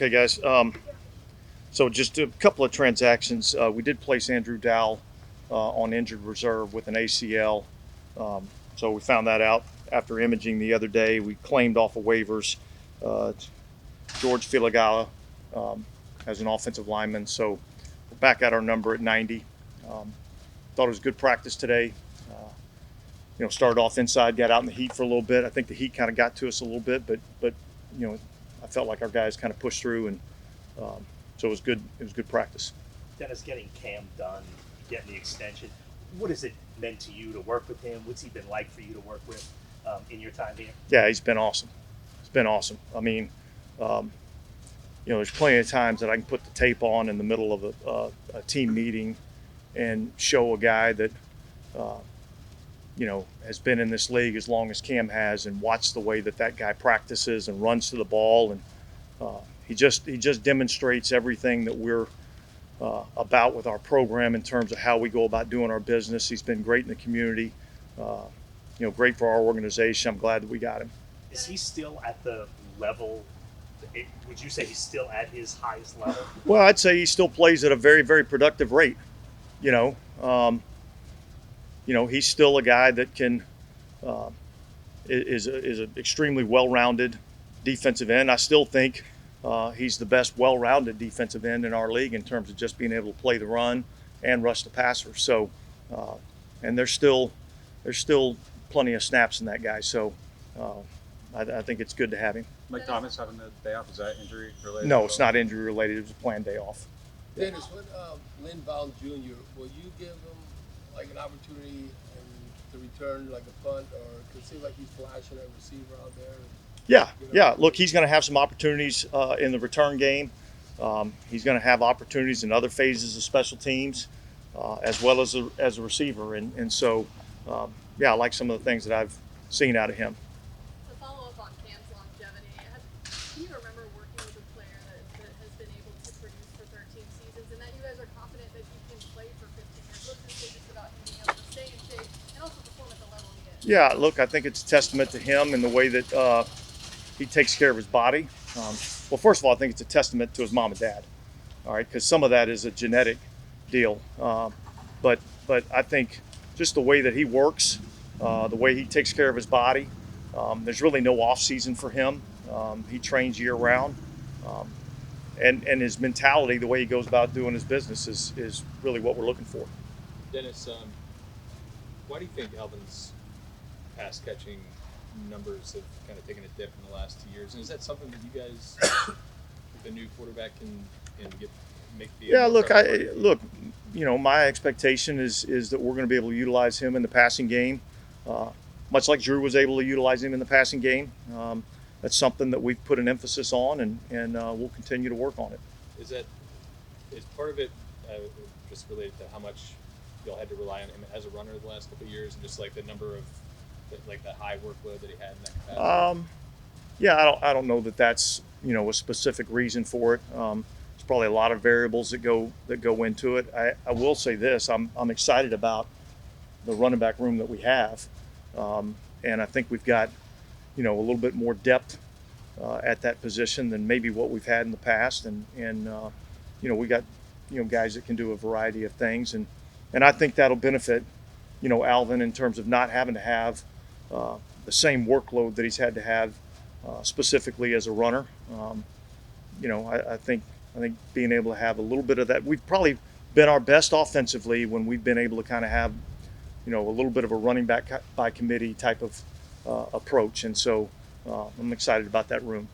Okay, guys. So just a couple of transactions. We did place Andrew Dowell on injured reserve with an ACL. So we found that out after imaging the other day. We claimed off of waivers uh, George Filigala as an offensive lineman. So we're back at our number at 90. Thought it was good practice today. Started off inside, got out in the heat for a little bit. I think the heat kind of got to us a little bit, but I felt like our guys kind of pushed through, and so it was good. It was good practice. Dennis, getting Cam done, getting the extension, what has it meant to you to work with him? What's he been like for you to work with in your time here? Yeah, he's been awesome. It's been awesome. I mean, there's plenty of times that I can put the tape on in the middle of a team meeting and show a guy that has been in this league as long as Cam has, and watch the way that guy practices and runs to the ball, and he just demonstrates everything that we're about with our program in terms of how we go about doing our business. He's been great in the community, great for our organization. I'm glad that we got him. Is he still at the level? Would you say he's still at his highest level? Well, I'd say he still plays at a very, very productive rate. He's still a guy that can is an extremely well-rounded defensive end. I still think he's the best well-rounded defensive end in our league in terms of just being able to play the run and rush the passer. So, and there's still plenty of snaps in that guy. So, I think it's good to have him. Mike Thomas having the day off, is that injury related? No, it's not injury related. It was a planned day off. Dennis, with Lynn Bowles Jr., will you give him like an opportunity to return like a punt, or because it seems like he's flashing a receiver out there? Yeah. Look, he's going to have some opportunities in the return game. He's going to have opportunities in other phases of special teams, as well as a receiver. And so, I like some of the things that I've seen out of him. To follow up on Cam's longevity, do you remember working with a player that has been able to produce for 13 seasons, and that you guys are confident that he can play for 15 years? What's the status about him being able to stay in shape and also perform at the level he is? Yeah, look, I think it's a testament to him and the way that he takes care of his body. Well, first of all, I think it's a testament to his mom and dad. All right, because some of that is a genetic deal. But I think just the way that he works, the way he takes care of his body, there's really no off season for him. He trains year round, and his mentality, the way he goes about doing his business, is really what we're looking for. Dennis, why do you think Alvin's pass catching numbers have kind of taken a dip in the last 2 years? And is that something that you guys, with the new quarterback, can make the? Yeah, look, my expectation is that we're going to be able to utilize him in the passing game, much like Drew was able to utilize him in the passing game. That's something that we've put an emphasis on, and we'll continue to work on it. Is part of it just related to how much y'all had to rely on him as a runner the last couple of years, and just like the number of that high workload that he had in that capacity? I don't know that that's a specific reason for it. There's probably a lot of variables that go into it. I will say this: I'm excited about the running back room that we have, and I think we've got a little bit more depth at that position than maybe what we've had in the past, and we got guys that can do a variety of things, and I think that'll benefit Alvin in terms of not having to have the same workload that he's had to have specifically as a runner. I think being able to have a little bit of that, we've probably been our best offensively when we've been able to kind of have a little bit of a running back by committee type of approach, and so I'm excited about that room.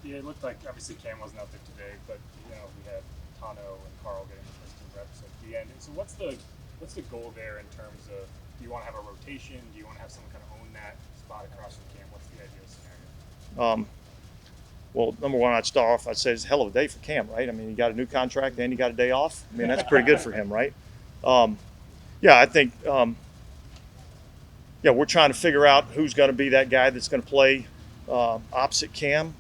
Yeah, it looked like obviously Cam wasn't out there today, but we had Tano and Carl getting the first team reps at the end. So what's the goal there in terms of, do you want to have a rotation? Do you want to have someone kind of own that spot across from Cam? What's the ideal scenario? Well, number one, I'd say it's a hell of a day for Cam, right? I mean, he got a new contract and he got a day off. I mean, that's pretty good for him, right? I think we're trying to figure out who's going to be that guy that's going to play opposite Cam.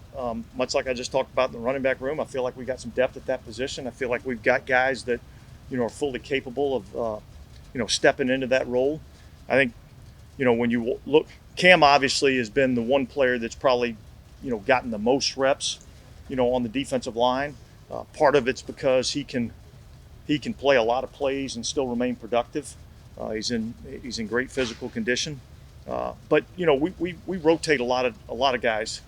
Much like I just talked about in the running back room, I feel like we got some depth at that position. I feel like we've got guys that are fully capable of stepping into that role. I think when you look, Cam obviously has been the one player that's probably gotten the most reps on the defensive line. Part of it's because he can play a lot of plays and still remain productive. He's in great physical condition. But we rotate a lot of guys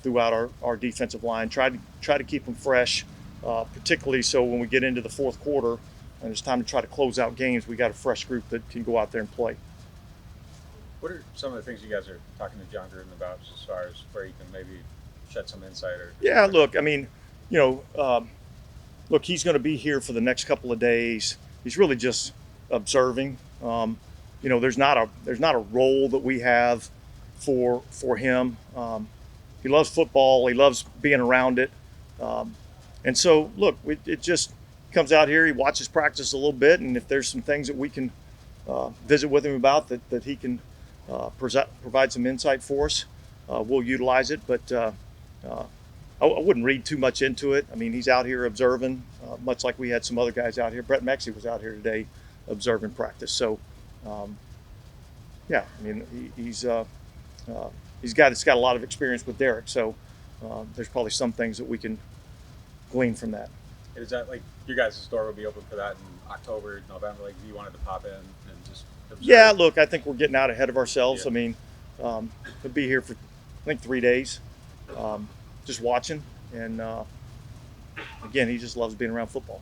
throughout our defensive line. Try to keep them fresh, particularly so when we get into the fourth quarter and it's time to try to close out games, we got a fresh group that can go out there and play. What are some of the things you guys are talking to John Gruden about as far as where you can maybe shed some insight? Yeah, look, I mean, look, he's going to be here for the next couple of days. He's really just observing. There's not a role that we have for him. He loves football. He loves being around it. And so, look, it just comes out here. He watches practice a little bit, and if there's some things that we can visit with him about that he can provide some insight for us, we'll utilize it. But I wouldn't read too much into it. I mean, he's out here observing, much like we had some other guys out here. Brett Mexey was out here today observing practice. So, yeah, I mean, he's a guy that's got a lot of experience with Derek. So there's probably some things that we can glean from that. Is that like your guys' store will be open for that in October, November? Like, if you wanted to pop in and just observe? Yeah, look, I think we're getting out ahead of ourselves. Yeah. I mean, he'll be here for, I think, 3 days, just watching. And, again, he just loves being around football.